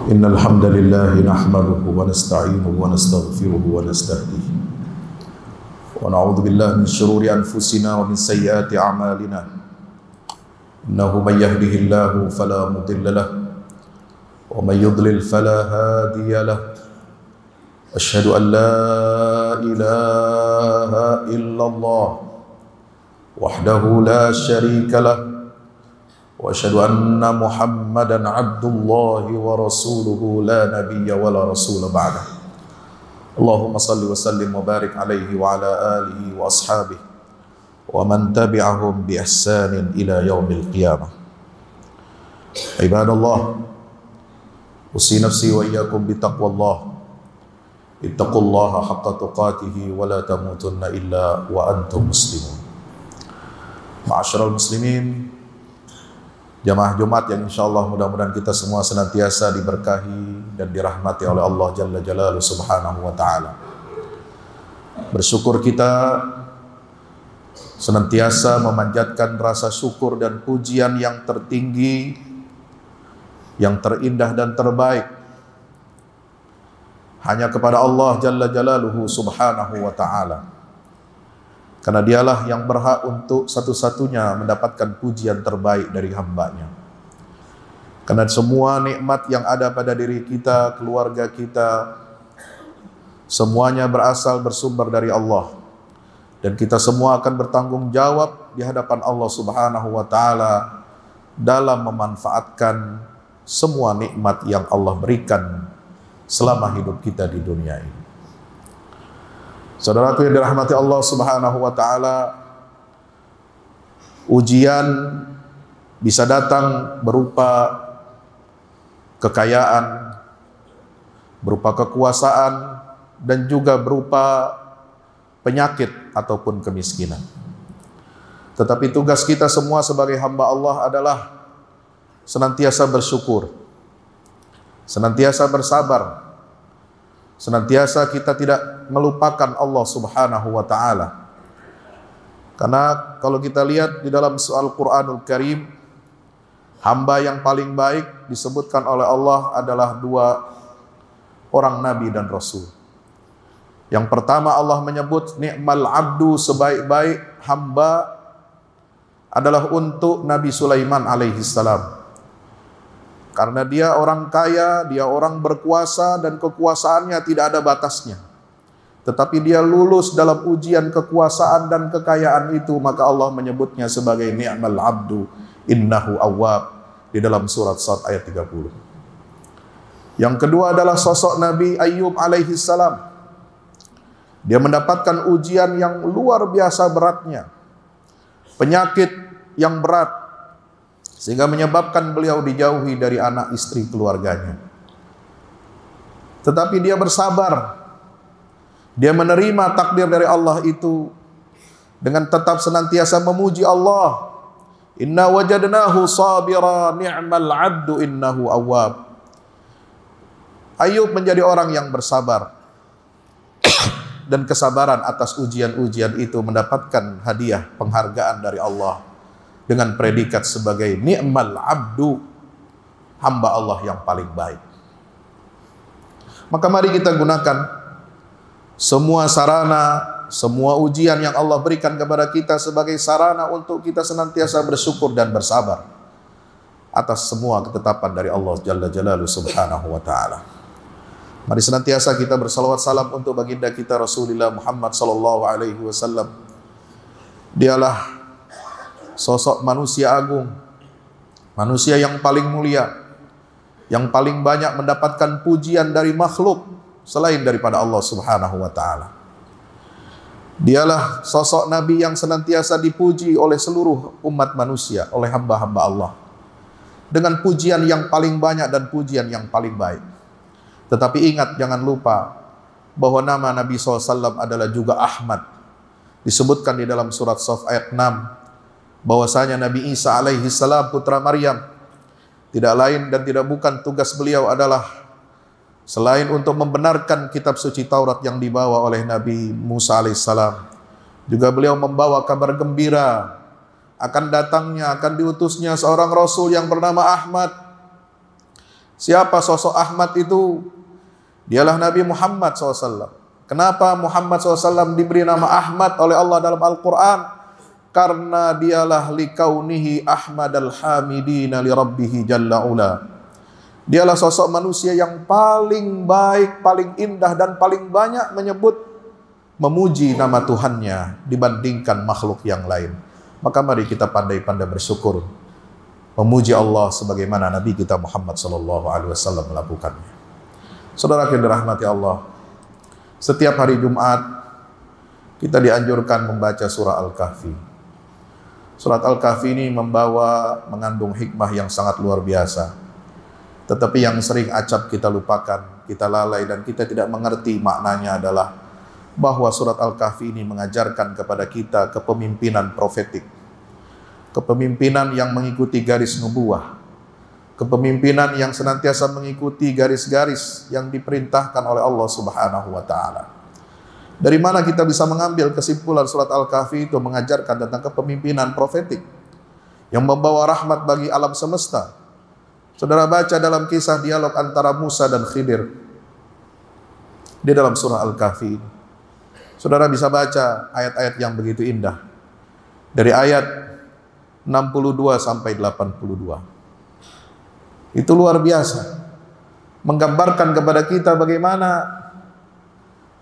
إن الحمد لله نحمده ونستعينه ونستغفره ونستهديه ونعوذ بالله من شرور أنفسنا ومن سيئات أعمالنا إنه من يهده الله فلا مضل له ومن يضلل فلا هادي له أشهد أن لا إله إلا الله وحده لا شريك له وأشهد أن محمدا عبد الله ورسوله لا نبي ولا رسول بعده اللهم صل وسلم وبارك عليه وعلى آله وأصحابه ومن تبعهم بإحسان إلى يوم القيامة عباد الله أوصي نفسي وإياكم بتقوى الله اتقوا الله حق تقاته ولا تموتن إلا وأنتم مسلمون معاشر المسلمين jamaah Jumat yang insyaallah mudah-mudahan kita semua senantiasa diberkahi dan dirahmati oleh Allah Jalla Jalaluhu Subhanahu wa Ta'ala. Bersyukur kita senantiasa memanjatkan rasa syukur dan pujian yang tertinggi, yang terindah dan terbaik hanya kepada Allah Jalla Jalaluhu Subhanahu wa Ta'ala. Karena dialah yang berhak untuk satu-satunya mendapatkan pujian terbaik dari hamba-Nya. Karena semua nikmat yang ada pada diri kita, keluarga kita, semuanya berasal bersumber dari Allah. Dan kita semua akan bertanggung jawab di hadapan Allah Subhanahu wa Ta'ala dalam memanfaatkan semua nikmat yang Allah berikan selama hidup kita di dunia ini. Saudaraku yang dirahmati Allah Subhanahu wa Ta'ala, ujian bisa datang berupa kekayaan, berupa kekuasaan, dan juga berupa penyakit ataupun kemiskinan. Tetapi tugas kita semua sebagai hamba Allah adalah senantiasa bersyukur, senantiasa bersabar, senantiasa kita tidak melupakan Allah Subhanahu wa Ta'ala. Karena kalau kita lihat di dalam Al-Quranul Karim, hamba yang paling baik disebutkan oleh Allah adalah dua orang nabi dan rasul. Yang pertama Allah menyebut ni'mal abdu, sebaik-baik hamba adalah untuk Nabi Sulaiman alaihi salam. Karena dia orang kaya, dia orang berkuasa, dan kekuasaannya tidak ada batasnya. Tetapi dia lulus dalam ujian kekuasaan dan kekayaan itu, maka Allah menyebutnya sebagai ni'mal abdu innahu awwab di dalam surat Sad ayat 30. Yang kedua adalah sosok Nabi Ayyub alaihi salam. Dia mendapatkan ujian yang luar biasa beratnya, penyakit yang berat, sehingga menyebabkan beliau dijauhi dari anak istri keluarganya. Tetapi dia bersabar. Dia menerima takdir dari Allah itu dengan tetap senantiasa memuji Allah. Inna wajadnahu sabira ni'mal abdu innahu awwab. Ayub menjadi orang yang bersabar. Dan kesabaran atas ujian-ujian itu mendapatkan hadiah penghargaan dari Allah dengan predikat sebagai ni'mal abdu, hamba Allah yang paling baik. Maka mari kita gunakan semua sarana, semua ujian yang Allah berikan kepada kita sebagai sarana untuk kita senantiasa bersyukur dan bersabar atas semua ketetapan dari Allah Jalla Jalaluhu Subhanahu wa Ta'ala. Mari senantiasa kita bersalawat salam untuk baginda kita Rasulullah Muhammad sallallahu alaihi wasallam. Dialah sosok manusia agung, manusia yang paling mulia, yang paling banyak mendapatkan pujian dari makhluk selain daripada Allah Subhanahu wa Ta'ala. Dialah sosok Nabi yang senantiasa dipuji oleh seluruh umat manusia, oleh hamba-hamba Allah, dengan pujian yang paling banyak dan pujian yang paling baik. Tetapi ingat, jangan lupa bahwa nama Nabi SAW adalah juga Ahmad. Disebutkan di dalam surat Shaf ayat 6 bahwasanya Nabi Isa alaihi salam putra Maryam tidak lain dan tidak bukan tugas beliau adalah selain untuk membenarkan kitab suci Taurat yang dibawa oleh Nabi Musa alaihi salam, juga beliau membawa kabar gembira akan datangnya, akan diutusnya seorang Rasul yang bernama Ahmad. Siapa sosok Ahmad itu? Dialah Nabi Muhammad SAW. Kenapa Muhammad SAW diberi nama Ahmad oleh Allah dalam Al-Quran? Karena dialah likaunihi Ahmadal hamidina li rabbihi jalla ula. Dialah sosok manusia yang paling baik, paling indah, dan paling banyak memuji nama Tuhannya dibandingkan makhluk yang lain. Maka mari kita pandai-pandai bersyukur, memuji Allah sebagaimana Nabi kita Muhammad SAW melakukannya. Saudara yang dirahmati Allah, setiap hari Jumat kita dianjurkan membaca surah Al-Kahfi. Surat Al-Kahfi ini mengandung hikmah yang sangat luar biasa. Tetapi yang sering acap kita lupakan, kita lalai, dan kita tidak mengerti maknanya adalah bahwa surat Al-Kahfi ini mengajarkan kepada kita kepemimpinan profetik, kepemimpinan yang mengikuti garis nubuah, kepemimpinan yang senantiasa mengikuti garis-garis yang diperintahkan oleh Allah Subhanahu wa Ta'ala. Dari mana kita bisa mengambil kesimpulan surat Al-Kahfi itu mengajarkan tentang kepemimpinan profetik yang membawa rahmat bagi alam semesta? Saudara baca dalam kisah dialog antara Musa dan Khidir di dalam surah Al-Kahfi. Saudara bisa baca ayat-ayat yang begitu indah dari ayat 62 sampai 82. Itu luar biasa, menggambarkan kepada kita bagaimana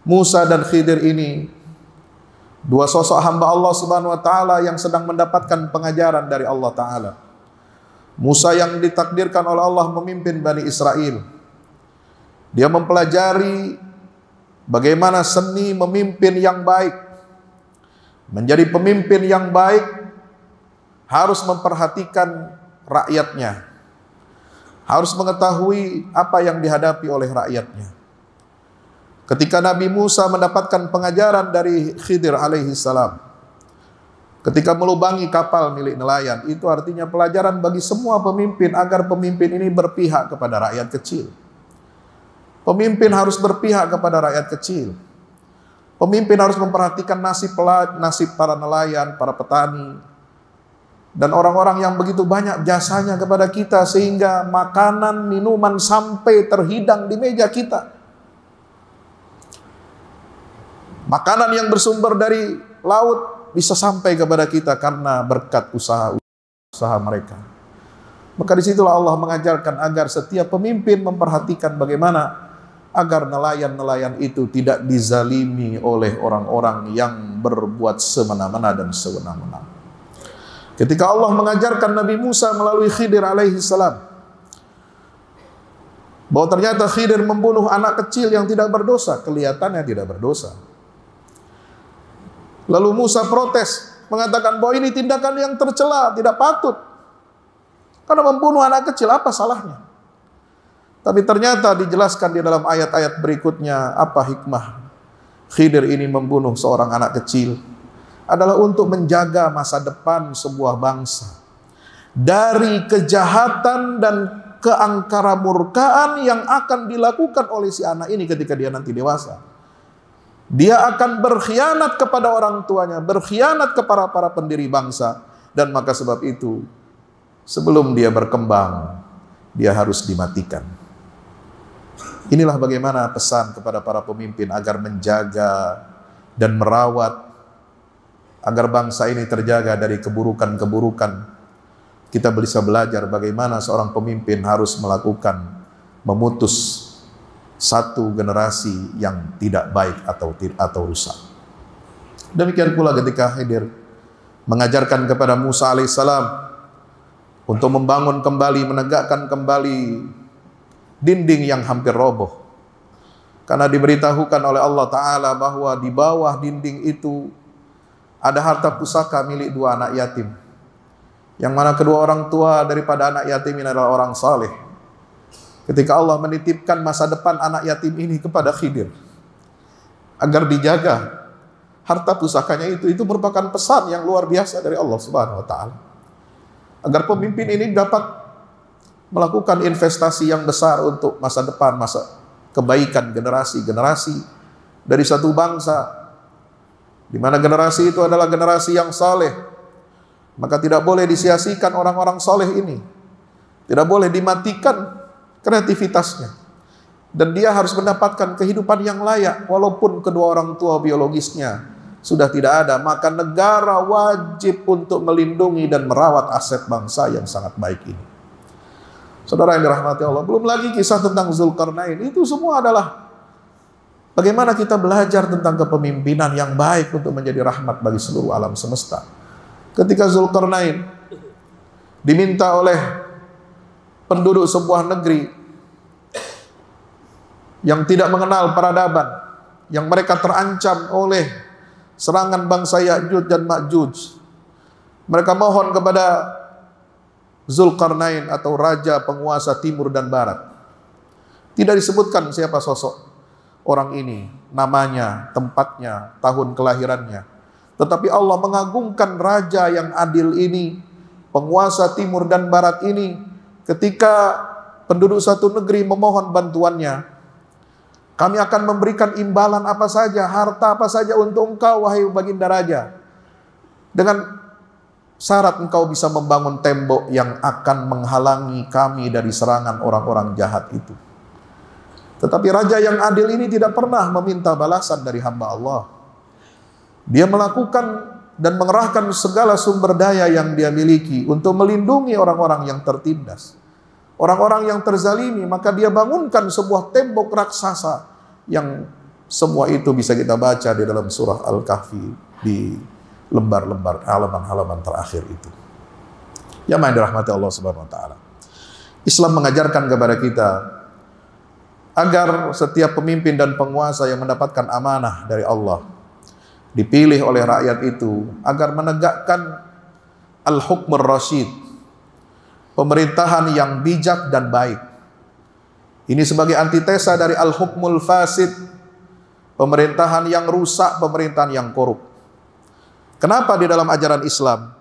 Musa dan Khidir ini dua sosok hamba Allah Subhanahu wa Ta'ala yang sedang mendapatkan pengajaran dari Allah Ta'ala. Musa yang ditakdirkan oleh Allah memimpin Bani Israel. Dia mempelajari bagaimana seni memimpin yang baik. Menjadi pemimpin yang baik harus memperhatikan rakyatnya, harus mengetahui apa yang dihadapi oleh rakyatnya. Ketika Nabi Musa mendapatkan pengajaran dari Khidir alaihi salam, ketika melubangi kapal milik nelayan, itu artinya pelajaran bagi semua pemimpin agar pemimpin ini berpihak kepada rakyat kecil. Pemimpin harus berpihak kepada rakyat kecil. Pemimpin harus memperhatikan nasib para nelayan, para petani, dan orang-orang yang begitu banyak jasanya kepada kita sehingga makanan, minuman sampai terhidang di meja kita. Makanan yang bersumber dari laut bisa sampai kepada kita karena berkat usaha mereka. Maka disitulah Allah mengajarkan agar setiap pemimpin memperhatikan bagaimana agar nelayan-nelayan itu tidak dizalimi oleh orang-orang yang berbuat semena-mena dan sewenang-wenang. Ketika Allah mengajarkan Nabi Musa melalui Khidir alaihi salam bahwa ternyata Khidir membunuh anak kecil yang tidak berdosa, kelihatannya tidak berdosa. Lalu Musa protes, mengatakan bahwa ini tindakan yang tercela, tidak patut. Karena membunuh anak kecil, apa salahnya? Tapi ternyata dijelaskan di dalam ayat-ayat berikutnya apa hikmah Khidir ini membunuh seorang anak kecil. Adalah untuk menjaga masa depan sebuah bangsa dari kejahatan dan keangkara-murkaan yang akan dilakukan oleh si anak ini ketika dia nanti dewasa. Dia akan berkhianat kepada orang tuanya, berkhianat kepada para pendiri bangsa, dan maka sebab itu sebelum dia berkembang dia harus dimatikan. Inilah bagaimana pesan kepada para pemimpin agar menjaga dan merawat agar bangsa ini terjaga dari keburukan-keburukan. Kita bisa belajar bagaimana seorang pemimpin harus memutus satu generasi yang tidak baik atau rusak. Demikian pula ketika Khidir mengajarkan kepada Musa alaihissalam untuk membangun kembali, menegakkan kembali dinding yang hampir roboh. Karena diberitahukan oleh Allah Ta'ala bahwa di bawah dinding itu ada harta pusaka milik dua anak yatim, yang mana kedua orang tua daripada anak yatim ini adalah orang saleh. Ketika Allah menitipkan masa depan anak yatim ini kepada Khidir agar dijaga harta pusakanya, itu merupakan pesan yang luar biasa dari Allah Subhanahu wa Ta'ala, agar pemimpin ini dapat melakukan investasi yang besar untuk masa depan, masa kebaikan generasi-generasi dari satu bangsa, di mana generasi itu adalah generasi yang saleh. Maka tidak boleh disia-siakan orang-orang saleh ini, tidak boleh dimatikan kreativitasnya. Dan dia harus mendapatkan kehidupan yang layak, walaupun kedua orang tua biologisnya sudah tidak ada, maka negara wajib untuk melindungi dan merawat aset bangsa yang sangat baik ini. Saudara yang dirahmati Allah, belum lagi kisah tentang Zulkarnain, itu semua adalah bagaimana kita belajar tentang kepemimpinan yang baik untuk menjadi rahmat bagi seluruh alam semesta. Ketika Zulkarnain diminta oleh penduduk sebuah negeri yang tidak mengenal peradaban, yang mereka terancam oleh serangan bangsa Ya'juj dan Ma'juj, mereka mohon kepada Zulkarnain atau raja penguasa timur dan barat. Tidak disebutkan siapa sosok orang ini, namanya, tempatnya, tahun kelahirannya. Tetapi Allah mengagungkan raja yang adil ini, penguasa timur dan barat ini, ketika penduduk satu negeri memohon bantuannya. Kami akan memberikan imbalan apa saja, harta apa saja untuk engkau, wahai baginda raja. Dengan syarat engkau bisa membangun tembok yang akan menghalangi kami dari serangan orang-orang jahat itu. Tetapi raja yang adil ini tidak pernah meminta balasan dari hamba Allah. Dia melakukan dan mengerahkan segala sumber daya yang dia miliki untuk melindungi orang-orang yang tertindas, orang-orang yang terzalimi. Maka dia bangunkan sebuah tembok raksasa yang semua itu bisa kita baca di dalam surah Al-Kahfi di lembar-lembar halaman-halaman terakhir itu. Yang maha dirahmati Allah Subhanahu wa taala. Islam mengajarkan kepada kita agar setiap pemimpin dan penguasa yang mendapatkan amanah dari Allah, dipilih oleh rakyat itu agar menegakkan al-hukmur rasyid, pemerintahan yang bijak dan baik. Ini sebagai antitesa dari al-hukmul fasid, pemerintahan yang rusak, pemerintahan yang korup. Kenapa di dalam ajaran Islam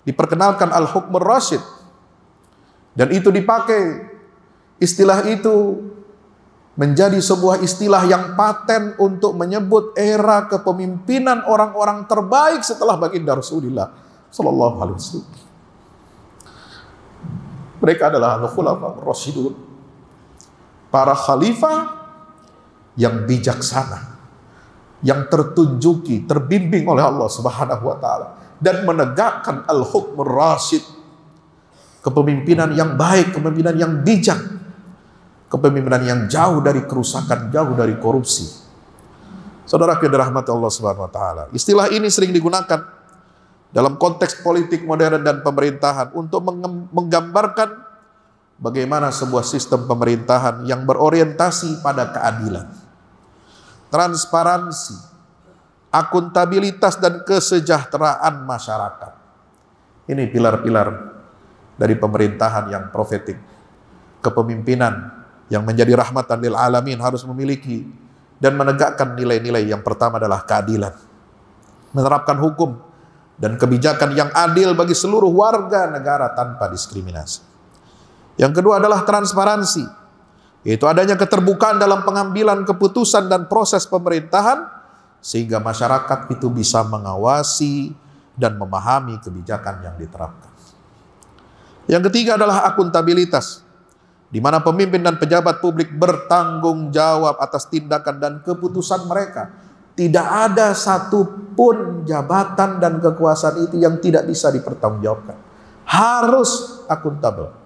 diperkenalkan al-hukmur rasyid? Dan itu dipakai, istilah itu menjadi sebuah istilah yang paten untuk menyebut era kepemimpinan orang-orang terbaik setelah baginda Rasulullah sallallahu alaihi wasallam. Mereka adalah al-khulafa ar-rasyidun, para khalifah yang bijaksana, yang tertunjuki, terbimbing oleh Allah Subhanahu wa taala dan menegakkan al-hukmur rasyid, kepemimpinan yang baik, kepemimpinan yang bijak, kepemimpinan yang jauh dari kerusakan, jauh dari korupsi. Saudara yang dirahmati Allah Subhanahu wa taala, istilah ini sering digunakan dalam konteks politik modern dan pemerintahan untuk menggambarkan bagaimana sebuah sistem pemerintahan yang berorientasi pada keadilan, transparansi, akuntabilitas dan kesejahteraan masyarakat. Ini pilar-pilar dari pemerintahan yang profetik. Kepemimpinan yang menjadi rahmatan lil alamin harus memiliki dan menegakkan nilai-nilai. Yang pertama adalah keadilan, menerapkan hukum dan kebijakan yang adil bagi seluruh warga negara tanpa diskriminasi. Yang kedua adalah transparansi, yaitu adanya keterbukaan dalam pengambilan keputusan dan proses pemerintahan, sehingga masyarakat itu bisa mengawasi dan memahami kebijakan yang diterapkan. Yang ketiga adalah akuntabilitas, di mana pemimpin dan pejabat publik bertanggung jawab atas tindakan dan keputusan mereka. Tidak ada satupun jabatan dan kekuasaan itu yang tidak bisa dipertanggungjawabkan. Harus akuntabel.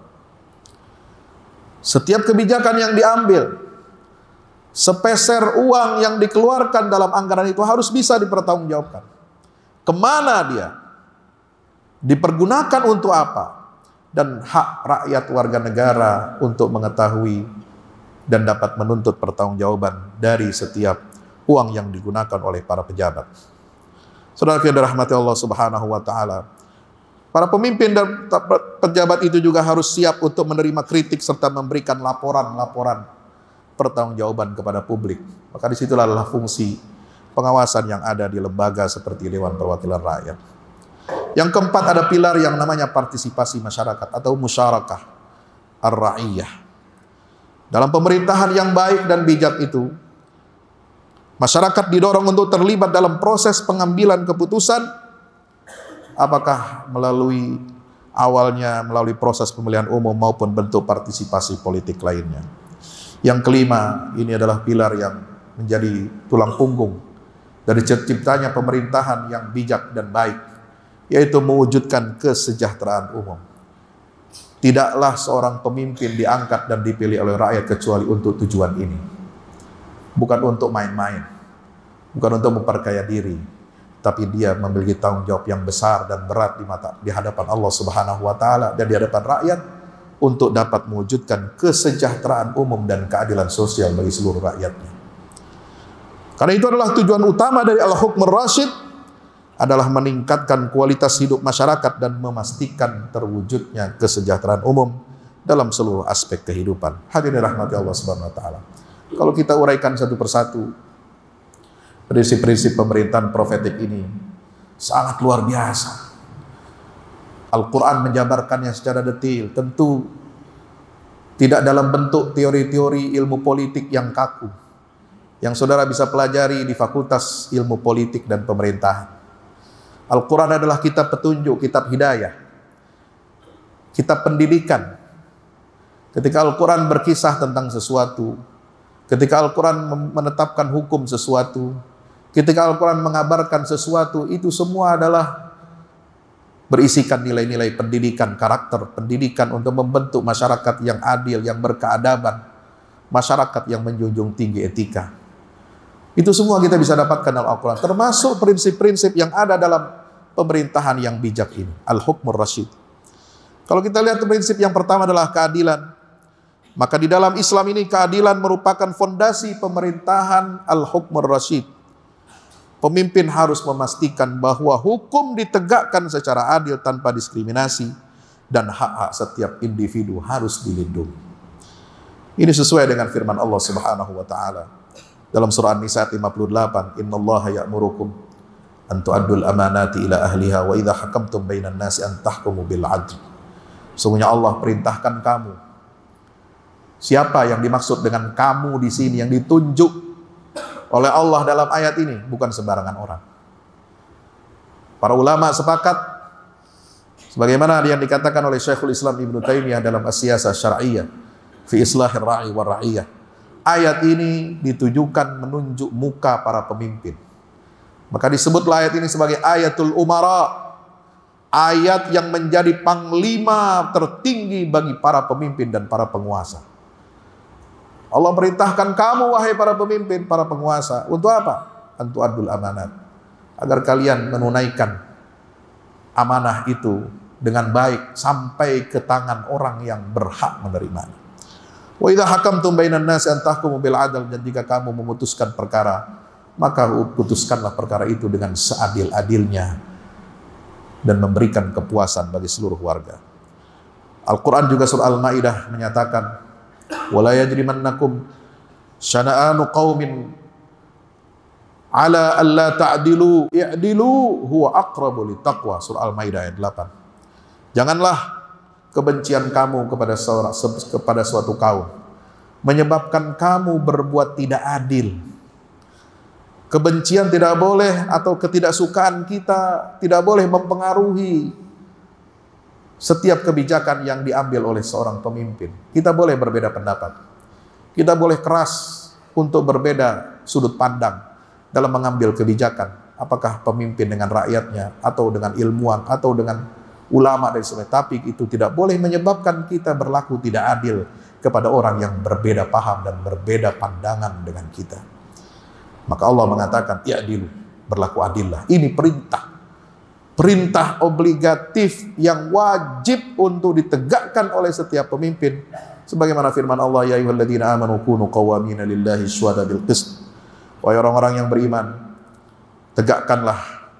Setiap kebijakan yang diambil, sepeser uang yang dikeluarkan dalam anggaran itu harus bisa dipertanggungjawabkan. Kemana dia? Dipergunakan untuk apa? Dan hak rakyat warga negara untuk mengetahui dan dapat menuntut pertanggungjawaban dari setiap uang yang digunakan oleh para pejabat. Saudara yang dirahmati Allah Subhanahu wa taala, para pemimpin dan pejabat itu juga harus siap untuk menerima kritik serta memberikan laporan-laporan pertanggungjawaban kepada publik. Maka disitulah adalah fungsi pengawasan yang ada di lembaga seperti Dewan Perwakilan Rakyat. Yang keempat ada pilar yang namanya partisipasi masyarakat atau musyarakah ar-ra'iyah. Dalam pemerintahan yang baik dan bijak itu, masyarakat didorong untuk terlibat dalam proses pengambilan keputusan, apakah melalui awalnya melalui proses pemilihan umum maupun bentuk partisipasi politik lainnya. Yang kelima, ini adalah pilar yang menjadi tulang punggung dari terciptanya pemerintahan yang bijak dan baik, yaitu mewujudkan kesejahteraan umum. Tidaklah seorang pemimpin diangkat dan dipilih oleh rakyat kecuali untuk tujuan ini. Bukan untuk main-main, bukan untuk memperkaya diri, tapi dia memiliki tanggung jawab yang besar dan berat di hadapan Allah Subhanahu wa taala dan di hadapan rakyat untuk dapat mewujudkan kesejahteraan umum dan keadilan sosial bagi seluruh rakyatnya. Karena itu adalah tujuan utama dari Al-Hukmur Rasyid, adalah meningkatkan kualitas hidup masyarakat dan memastikan terwujudnya kesejahteraan umum dalam seluruh aspek kehidupan. Hadirin rahmati Allah Subhanahu wa taala. Kalau kita uraikan satu persatu, prinsip-prinsip pemerintahan profetik ini sangat luar biasa. Al-Quran menjabarkannya secara detail, tentu tidak dalam bentuk teori-teori ilmu politik yang kaku, yang saudara bisa pelajari di Fakultas Ilmu Politik dan Pemerintahan. Al-Quran adalah kitab petunjuk, kitab hidayah, kitab pendidikan. Ketika Al-Quran berkisah tentang sesuatu, ketika Al-Quran menetapkan hukum sesuatu, ketika Al-Quran mengabarkan sesuatu, itu semua adalah berisikan nilai-nilai pendidikan, karakter pendidikan untuk membentuk masyarakat yang adil, yang berkeadaban, masyarakat yang menjunjung tinggi etika. Itu semua kita bisa dapatkan dalam Al-Quran, termasuk prinsip-prinsip yang ada dalam pemerintahan yang bijak ini, Al-Hukmur Rasyid. Kalau kita lihat prinsip yang pertama adalah keadilan, maka di dalam Islam ini keadilan merupakan fondasi pemerintahan Al-Hukmur Rasyid. Pemimpin harus memastikan bahwa hukum ditegakkan secara adil tanpa diskriminasi dan hak-hak setiap individu harus dilindungi. Ini sesuai dengan firman Allah Subhanahu wa taala dalam surah An-Nisa 58, "Innallaha ya'murukum an tu'addul amanati ila ahliha wa idza hakamtum bainan nasi an tahkumu bil 'adl." Sesungguhnya Allah perintahkan kamu. Siapa yang dimaksud dengan kamu di sini, yang ditunjuk oleh Allah dalam ayat ini, bukan sembarangan orang. Para ulama sepakat, sebagaimana yang dikatakan oleh Syekhul Islam Ibnu Taimiyah dalam As-Siyasah Syar'iyyah fi Islahir Ra'i wa Ra'iyah. Ayat ini ditujukan menunjuk muka para pemimpin. Maka disebutlah ayat ini sebagai ayatul umara, ayat yang menjadi panglima tertinggi bagi para pemimpin dan para penguasa. Allah perintahkan kamu wahai para pemimpin, para penguasa, untuk apa? Antu adul amanat, agar kalian menunaikan amanah itu dengan baik sampai ke tangan orang yang berhak menerimanya. Wa idza hakamtum bainan nasi an tahkumu bil 'adl, dan jika kamu memutuskan perkara, maka putuskanlah perkara itu dengan seadil-adilnya dan memberikan kepuasan bagi seluruh warga. Al-Quran juga surah Al-Maidah menyatakan, wala yajrimannakum syana'anu qaumin ala alla ta'dilu i'dilu huwa aqrabu littaqwa. Surah Al-Maidah ayat 8. Janganlah kebencian kamu kepada suatu kaum menyebabkan kamu berbuat tidak adil. Kebencian tidak boleh, atau ketidaksukaan kita tidak boleh mempengaruhi setiap kebijakan yang diambil oleh seorang pemimpin. Kita boleh berbeda pendapat, kita boleh keras untuk berbeda sudut pandang dalam mengambil kebijakan, apakah pemimpin dengan rakyatnya, atau dengan ilmuwan, atau dengan ulama dan sebagainya. Tapi itu tidak boleh menyebabkan kita berlaku tidak adil kepada orang yang berbeda paham dan berbeda pandangan dengan kita. Maka Allah mengatakan, i'dilu, berlaku adillah. Ini perintah obligatif yang wajib untuk ditegakkan oleh setiap pemimpin. Sebagaimana firman Allah, ya ayyuhalladzina amanu kunu qawwamina lillahi syuhada bil qist. Wahai orang-orang yang beriman, tegakkanlah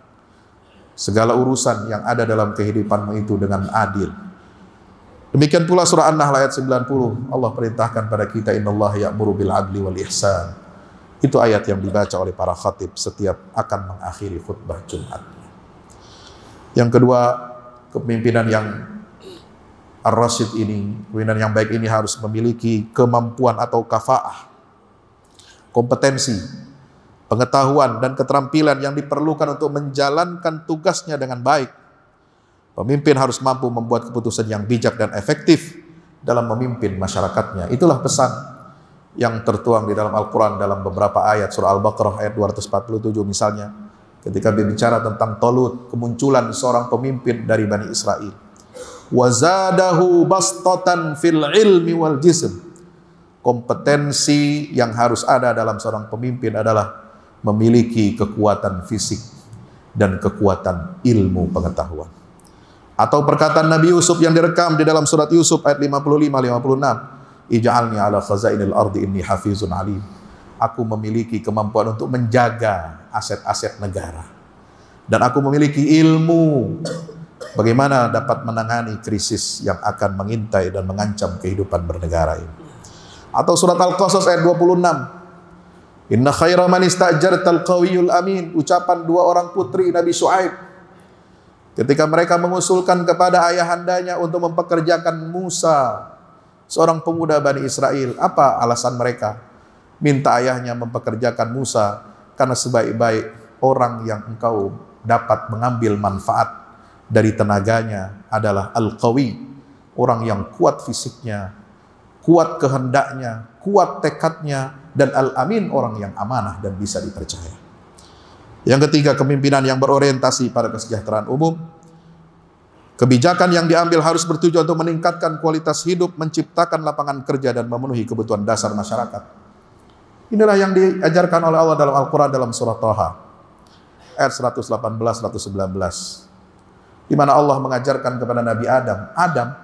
segala urusan yang ada dalam kehidupanmu itu dengan adil. Demikian pula surah An-Nahl ayat 90, Allah perintahkan pada kita, innallaha ya'muru bil adli wal ihsan. Itu ayat yang dibaca oleh para khatib setiap akan mengakhiri khutbah Jumat. Yang kedua, kepemimpinan yang ar-rasyid ini, kepemimpinan yang baik ini harus memiliki kemampuan atau kafaah, kompetensi, pengetahuan dan keterampilan yang diperlukan untuk menjalankan tugasnya dengan baik. Pemimpin harus mampu membuat keputusan yang bijak dan efektif dalam memimpin masyarakatnya. Itulah pesan yang tertuang di dalam Al-Quran dalam beberapa ayat. Surah Al-Baqarah ayat 247 misalnya, ketika berbicara tentang Talut, kemunculan seorang pemimpin dari Bani Israel. Wazadahu bastatan fil ilmi wal jism. Kompetensi yang harus ada dalam seorang pemimpin adalah memiliki kekuatan fisik dan kekuatan ilmu pengetahuan. Atau perkataan Nabi Yusuf yang direkam di dalam surat Yusuf ayat 55-56. Ij'alni ala khazainil ardi inni hafizun alim. Aku memiliki kemampuan untuk menjaga aset-aset negara. Dan aku memiliki ilmu bagaimana dapat menangani krisis yang akan mengintai dan mengancam kehidupan bernegara ini. Atau surat Al-Qasas ayat 26. Inna khaira man ista'jartal qawiyul amin. Ucapan dua orang putri Nabi Syuaib ketika mereka mengusulkan kepada ayahandanya untuk mempekerjakan Musa, seorang pemuda Bani Israel. Apa alasan mereka? Minta ayahnya mempekerjakan Musa karena sebaik-baik orang yang engkau dapat mengambil manfaat dari tenaganya adalah Al-Qawi, orang yang kuat fisiknya, kuat kehendaknya, kuat tekadnya, dan Al-Amin, orang yang amanah dan bisa dipercaya. Yang ketiga, kepemimpinan yang berorientasi pada kesejahteraan umum. Kebijakan yang diambil harus bertujuan untuk meningkatkan kualitas hidup, menciptakan lapangan kerja, dan memenuhi kebutuhan dasar masyarakat. Inilah yang diajarkan oleh Allah dalam Al-Quran dalam surah Thaha ayat 118-119, di mana Allah mengajarkan kepada Nabi Adam. Adam,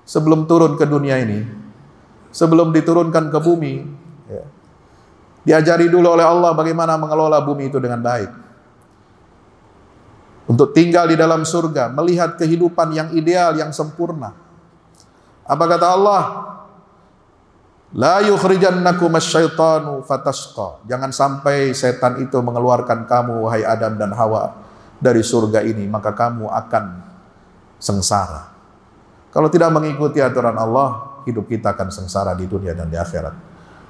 sebelum turun ke dunia ini, sebelum diturunkan ke bumi, diajari dulu oleh Allah bagaimana mengelola bumi itu dengan baik. Untuk tinggal di dalam surga, melihat kehidupan yang ideal, yang sempurna. Apa kata Allah? La yukhrijannakum asyaitanu fatashqa. Jangan sampai setan itu mengeluarkan kamu, wahai Adam dan Hawa, dari surga ini, maka kamu akan sengsara. Kalau tidak mengikuti aturan Allah, hidup kita akan sengsara di dunia dan di akhirat.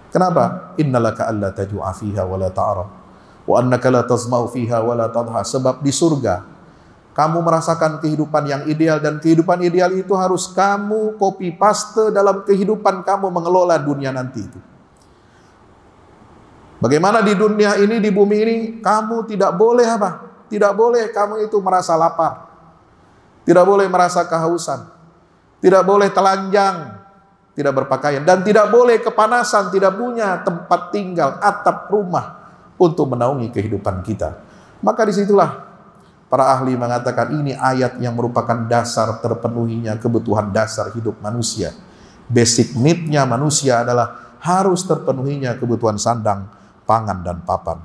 Kenapa? Innalaka alla tajua fiha wa la ta'ra wa annaka la tazma'u fiha wa la tadha. Sebab di surga kamu merasakan kehidupan yang ideal, dan kehidupan ideal itu harus kamu copy paste dalam kehidupan kamu mengelola dunia nanti itu. Bagaimana di dunia ini, di bumi ini, kamu tidak boleh apa? Tidak boleh kamu itu merasa lapar. Tidak boleh merasa kehausan. Tidak boleh telanjang, tidak berpakaian, dan tidak boleh kepanasan, tidak punya tempat tinggal, atap rumah untuk menaungi kehidupan kita. Maka disitulah para ahli mengatakan ini ayat yang merupakan dasar terpenuhinya kebutuhan dasar hidup manusia. Basic need-nya manusia adalah harus terpenuhinya kebutuhan sandang, pangan, dan papan.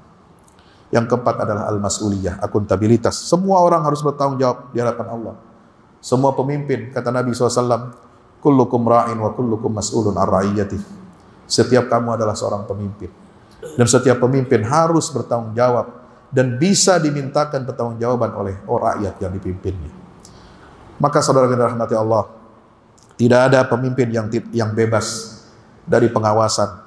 Yang keempat adalah al-mas'uliyah, akuntabilitas. Semua orang harus bertanggung jawab di hadapan Allah. Semua pemimpin, kata Nabi SAW, kullukum ra'in wa kullukum mas'ulun ar ra'iyatih. Setiap kamu adalah seorang pemimpin, dan setiap pemimpin harus bertanggung jawab dan bisa dimintakan pertanggungjawaban oleh rakyat yang dipimpinnya. Maka saudara yang dirahmati Allah, tidak ada pemimpin yang bebas dari pengawasan,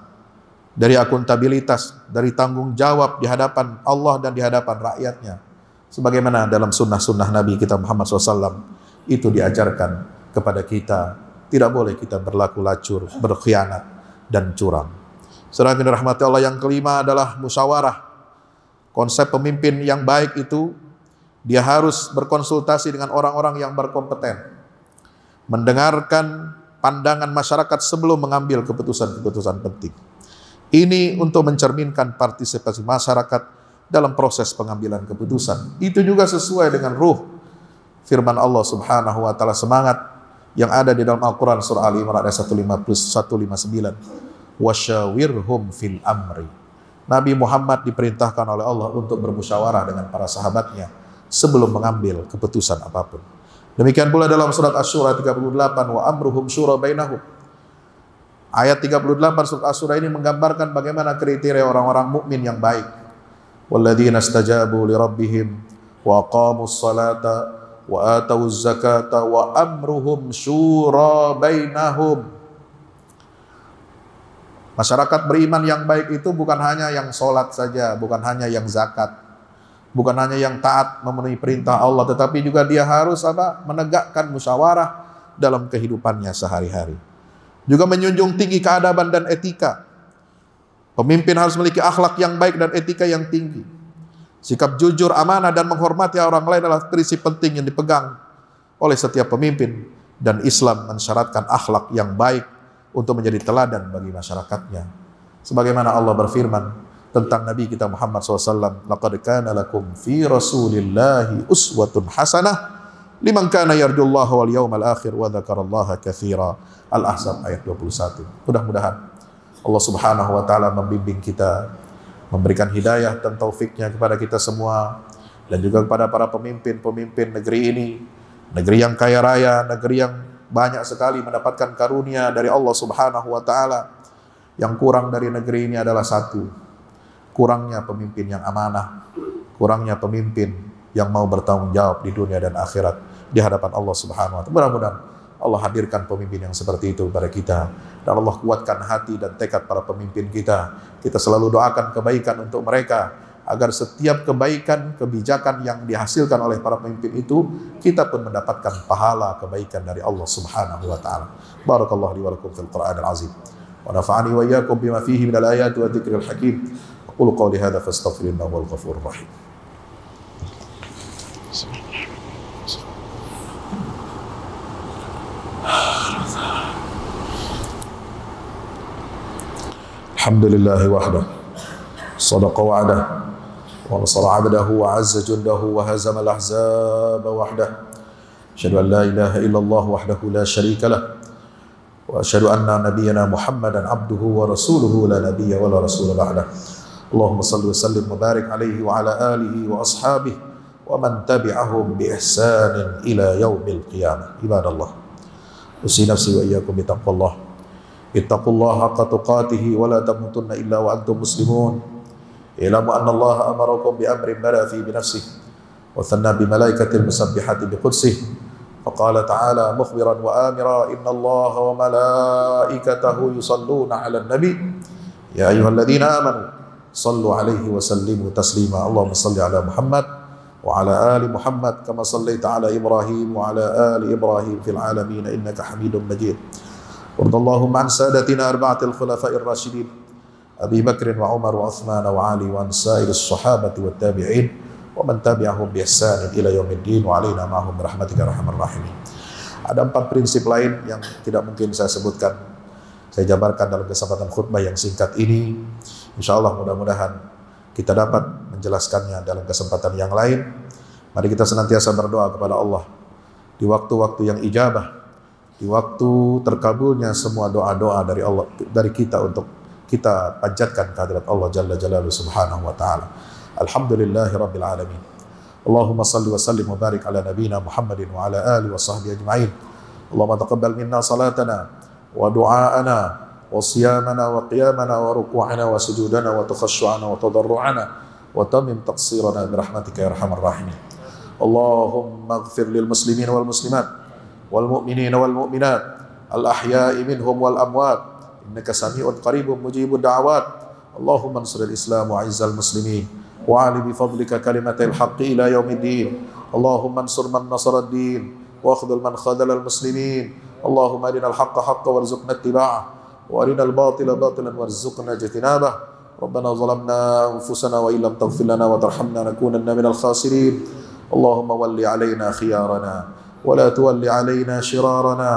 dari akuntabilitas, dari tanggung jawab di hadapan Allah dan di hadapan rakyatnya. Sebagaimana dalam sunnah-sunnah Nabi kita Muhammad SAW itu diajarkan kepada kita, tidak boleh kita berlaku lacur, berkhianat, dan curang. Saudara yang dirahmati Allah, yang kelima adalah musyawarah. Konsep pemimpin yang baik itu, dia harus berkonsultasi dengan orang-orang yang berkompeten, mendengarkan pandangan masyarakat sebelum mengambil keputusan-keputusan penting. Ini untuk mencerminkan partisipasi masyarakat dalam proses pengambilan keputusan. Itu juga sesuai dengan ruh firman Allah Subhanahu wa taala, semangat yang ada di dalam Al-Quran surah Ali Imran ayat 159. Wasyawirhum fil amri. Nabi Muhammad diperintahkan oleh Allah untuk bermusyawarah dengan para sahabatnya sebelum mengambil keputusan apapun. Demikian pula dalam surat Asy-Syura 38, wa amruhum syura bainahum. Ayat 38 surat Asy-Syura ini menggambarkan bagaimana kriteria orang-orang mukmin yang baik. Walladzina istajabu li rabbihim wa aqamus salata wa atawuz zakata wa amruhum syura bainahum. Masyarakat beriman yang baik itu bukan hanya yang sholat saja, bukan hanya yang zakat, bukan hanya yang taat memenuhi perintah Allah, tetapi juga dia harus menegakkan musyawarah dalam kehidupannya sehari-hari. Juga menjunjung tinggi keadaban dan etika. Pemimpin harus memiliki akhlak yang baik dan etika yang tinggi. Sikap jujur, amanah, dan menghormati orang lain adalah prinsip penting yang dipegang oleh setiap pemimpin. Dan Islam mensyaratkan akhlak yang baik untuk menjadi teladan bagi masyarakatnya. Sebagaimana Allah berfirman tentang Nabi kita Muhammad SAW, laqad kana lakum fi rasulillahi uswatun hasanah liman kana yarjullaha wal yawmal akhir wa dzakarallaha katsira. Al-Ahzab ayat 21. Mudah-mudahan Allah Subhanahu wa taala membimbing kita, memberikan hidayah dan taufiknya kepada kita semua, dan juga kepada para pemimpin-pemimpin negeri ini, negeri yang kaya raya, negeri yang banyak sekali mendapatkan karunia dari Allah Subhanahu wa taala. Yang kurang dari negeri ini adalah satu, kurangnya pemimpin yang amanah, kurangnya pemimpin yang mau bertanggung jawab di dunia dan akhirat di hadapan Allah Subhanahu wa taala. Mudah-mudahan Allah hadirkan pemimpin yang seperti itu kepada kita, dan Allah kuatkan hati dan tekad para pemimpin kita. Kita selalu doakan kebaikan untuk mereka, agar setiap kebaikan, kebijakan yang dihasilkan oleh para pemimpin itu, kita pun mendapatkan pahala kebaikan dari Allah Subhanahu wa taala. Barakallahu li wa lakum fil Qur'anil azim. Wa nafa'ani wa iyyakum bima fihi minal ayati wa dzikril hakim. Aqulu qawli hadza fastaghfirullaha wal ghafurur rahim. Alhamdulillahi wahdah, sadaqa wa'dah, wa nasara 'abdahu wa 'azza jundahu wa hazama al-ahzaba wahdah. Asyhadu an la ilaha illallah wahdahu la syarika lah, wa asyhadu anna nabiyyana Muhammadan 'abduhu wa rasuluhu la nabiyya wa la rasula ba'dah. Allahumma shalli wa sallim wa barik alaihi wa ala alihi wa ashabihi wa man tabi'ahum bi ihsanin ila yaumil qiyamah. Ibadallah, usi nafsi wa iyyakum bi taqwallah. Ittaqullaha haqqa tuqatih wa la tamutunna illa wa antum muslimun. Ilamu anna Allah amarakum bi amrin bada fi bi nafsihi wa thanna bi malaikatil musabbihati bi qudsih. Faqala ta'ala mukhbiran wa amira, inna Allah wa malaikatahu yusalluna 'alan nabi ya ayyuhalladzina amanu sallu 'alaihi wa sallimu taslima. Allahumma salli 'ala Muhammad wa 'ala ali Muhammad kama sallaita 'ala Ibrahim wa 'ala ali Ibrahim fil 'alamin innaka Hamidum Majid. Wardallahum an sadatina arba'atil khulafa'ir rasyidin Abi Bakr wa Umar wa Uthman wa Ali wa an sa'iris sahabati wat tabi'in wa man tabi'ahum bi ihsan ila yaumiddin wa alaina ma'hum birahmatika arhamar rahimin. Ada 4 prinsip lain yang tidak mungkin saya sebutkan, saya jabarkan dalam kesempatan khutbah yang singkat ini. Insyaallah mudah-mudahan kita dapat menjelaskannya dalam kesempatan yang lain. Mari kita senantiasa berdoa kepada Allah di waktu-waktu yang ijabah, di waktu terkabulnya semua doa-doa dari Allah, dari kita, untuk kita panjatkan kehadirat Allah Jalla Jalaluhu Subhanahu wa taala. Alhamdulillahi rabbil alamin. Allahumma salli wa sallim wa barik ala nabiyyina Muhammadin wa ala alihi wa sahbihi ajma'in. Allahumma taqabbal minna salatana wa du'aana wa siyamana wa qiyamana wa ruku'ana wa sujudana wa takhashu'ana wa tadarru'ana wa tamim taqsirana bi rahmatika ya arhamar rahimin. Allahumma ighfir lil muslimin wal muslimat wal mu'minin wal mu'minat al ahya'i minhum wal amwat innaka sami'un qaribun mujibud da'awat. Allahumma ansur al-islam wa 'izzal muslimin wa 'ali bi fadlika kalimatil haqqi ila yaumiddin. Allahumma ansur man nasara ad-din wa akhdhul man khadhala al-muslimin. Allahumma arinal haqqa haqqan warzuqna ittiba'ah wa arinal batila batilan warzuqna ijtinabah. Rabbana zalamna anfusana wa illam taghfir lana wa tarhamna nakunanna minal khasirin. Allahumma walli 'alaina khiyarana ولا تولي علينا شرارنا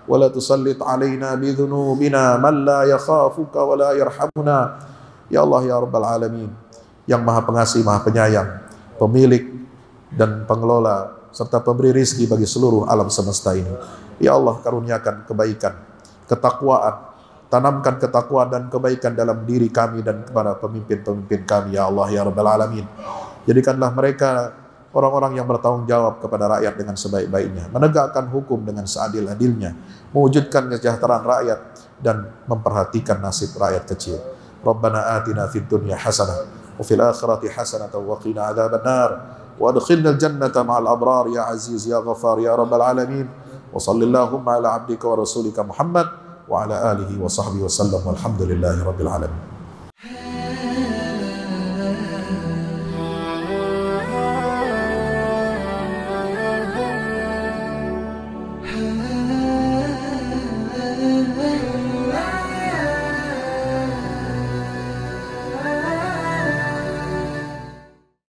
ولا تسلط علينا بذنوبنا من لا يخافك ولا يرحمنا. Ya Allah ya Rabbal Alamin, yang maha pengasih, maha penyayang, pemilik dan pengelola serta pemberi rizki bagi seluruh alam semesta ini. Ya Allah, karuniakan kebaikan, ketakwaan, tanamkan ketakwaan dan kebaikan dalam diri kami dan kepada pemimpin-pemimpin kami. Ya Allah ya Rabbal Alamin, jadikanlah mereka orang-orang yang bertanggung jawab kepada rakyat dengan sebaik-baiknya, menegakkan hukum dengan seadil-adilnya, mewujudkan kesejahteraan rakyat dan memperhatikan nasib rakyat kecil. Rabbana atina fid dunya hasanah wa fil akhirati hasanah wa qina adzabannar wa adkhilnal jannata ma'al abrar ya aziz ya ghafar ya rabbal alamin. Wa sallallahu ala abdika wa rasulika Muhammad wa ala alihi wa sahbihi wa sallam walhamdulillahi rabbil alamin.